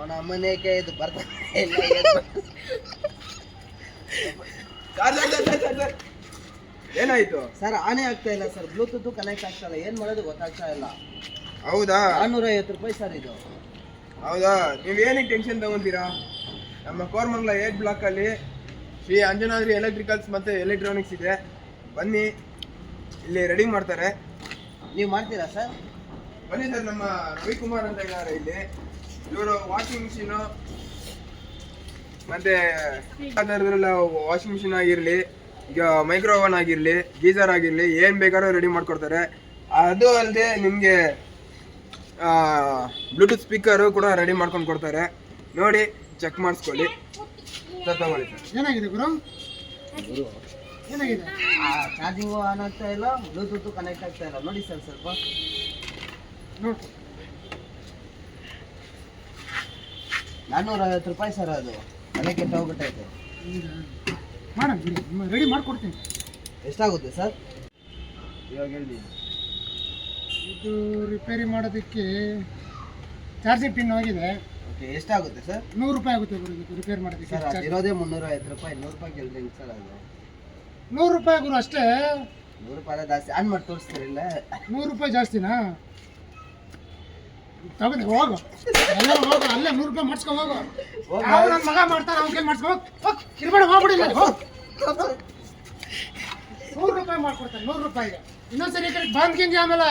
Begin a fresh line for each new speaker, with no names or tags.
ಅವನ ಅಮ್ಮನೇಕೆ ಇದು ಬರ್ತಾನೆ ಇಲ್ಲ
ಏನಾಯ್ತು
ಸರ್ ಆನೆ ಆಗ್ತಾ ಇಲ್ಲ ಸರ್ ಬ್ಲೂಟೂತ್ ಕನೆಕ್ಟ್ ಆಗ್ತಾ ಇಲ್ಲ ಏನ್ ಮಾಡೋದು ಗೊತ್ತಾಗ್ತಾ ಇಲ್ಲ
ಹೌದಾ
450 ರೂಪಾಯಿ ಸರ್ ಇದು
ಹೌದಾ ನೀವೇನಿಗೆ ಟೆನ್ಷನ್ ತಗೊಂತೀರಾ ನಮ್ಮ ಕೋರಮಂಗಲ 8 ಬ್ಲಾಕ್ ಅಲ್ಲಿ ಶ್ರೀ ಅಂಜನಾದ್ರಿ ಎಲೆಕ್ಟ್ರಿಕಲ್ಸ್ ಮತ್ತೆ ಎಲೆಕ್ಟ್ರಾನಿಕ್ಸ್ ಇದೆ ಬನ್ನಿ ಇಲ್ಲಿ ರೆಡಿ ಮಾಡ್ತಾರೆ
ನೀವು ಮಾಡ್ತೀರಾ ಸರ್
ಬನ್ನಿ ಸರ್ ನಮ್ಮ ರವಿಕುಮಾರ್ ಅಂತ ಇದ್ದಾರೆ ಇಲ್ಲಿ ಇವರು ವಾಷಿಂಗ್ ಮಿಷಿನು ಮತ್ತೆ ಅದರಲ್ಲ ವಾಷಿಂಗ್ ಮಿಷಿನ್ ಆಗಿರಲಿ ಈಗ ಮೈಕ್ರೋ ಓವನ್ ಆಗಿರಲಿ ಗೀಸರ್ ಆಗಿರಲಿ ಏನು ಬೇಕಾದ್ರೂ ರೆಡಿ ಮಾಡ್ಕೊಡ್ತಾರೆ ಅದು ಅಲ್ಲದೆ ನಿಮಗೆ ಬ್ಲೂಟೂತ್ ಸ್ಪೀಕರು ಕೂಡ ರೆಡಿ ಮಾಡ್ಕೊಂಡು ಕೊಡ್ತಾರೆ ನೋಡಿ ಚೆಕ್ ಮಾಡಿಸ್ಕೊಳ್ಳಿ ತಗೊಳ್ಳಿ ಸರ್
ಏನಾಗಿದೆ ಗುರು ಏನಾಗಿದೆ
ಚಾರ್ಜಿಂಗು ಆನ್ ಆಗ್ತಾ ಇಲ್ಲ ಬ್ಲೂಟೂತ್ ಕನೆಕ್ಟ್ ಆಗ್ತಾ ಇಲ್ಲ ನೋಡಿ ಸರ್ ಸ್ವಲ್ಪ
ನೋಡಿ
450 ರೂಪಾಯಿ ಸರ್ ಅದು ಮನೆ ಕೆಟ್ಟ ಹೋಗ್ಬಿಟ್ಟೈತೆ
ಮಾಡೋಣ ರೆಡಿ ಮಾಡಿಕೊಡ್ತೀನಿ
ಎಷ್ಟಾಗುತ್ತೆ ಸರ್
ಇವಾಗ ಹೇಳಿ
ಇದು ರಿಪೇರಿ ಮಾಡೋದಕ್ಕೆ ಚಾರ್ಜಿಂಗ್ ಪಿನ್ ಹೋಗಿದೆ
ಓಕೆ ಎಷ್ಟಾಗುತ್ತೆ ಸರ್
100 ರೂಪಾಯಿ ಆಗುತ್ತೆ ಗುರು ಇದಕ್ಕೆ ರಿಪೇರ್ ಮಾಡೋದಕ್ಕೆ
ಸರ್ ಅದಿರೋದೇ 350 ರೂಪಾಯಿ 100 ರೂಪಾಯಿ ಕೇಳಿದ್ರೆ ಸರ್ ಅದು
100 ರೂಪಾಯಿ ಗುರು ಅಷ್ಟೇ
100 ರೂಪಾಯಿ ಜಾಸ್ತಿ ಆನ್ ಮಾಡಿ ತೋರಿಸ್ತೀರಿಲ್ಲ
100 ರೂಪಾಯಿ ಜಾಸ್ತಿನಾ ತಗೊಂಡು ಹೋಗು ಎಲ್ಲ ಹೋಗು ಅಲ್ಲೇ 100 ರೂಪಾಯಿ ಮಾಡಿಸ್ಕೊ ಹೋಗು ಯಾವ ನನ್ನ ಮಗ ಮಾಡ್ತಾನೆ ಅವ್ನ ಕೈ ಮಾಡಿಸ್ಕೊ ಹೋಗಿ ಇರ್ಬೇಡ ಹೋಗ್ಬಿಡಿಲ್ಲ ಹೋಗಿ 100 ರೂಪಾಯಿ ಮಾಡ್ಕೊಡ್ತಾನೆ 100 ರೂಪಾಯಿಗೆ ಇನ್ನೊಂದ್ಸರಿ ಈ ಕಡೆ ಬಂದ್ಕಿಂದ ಆಮೇಲೆ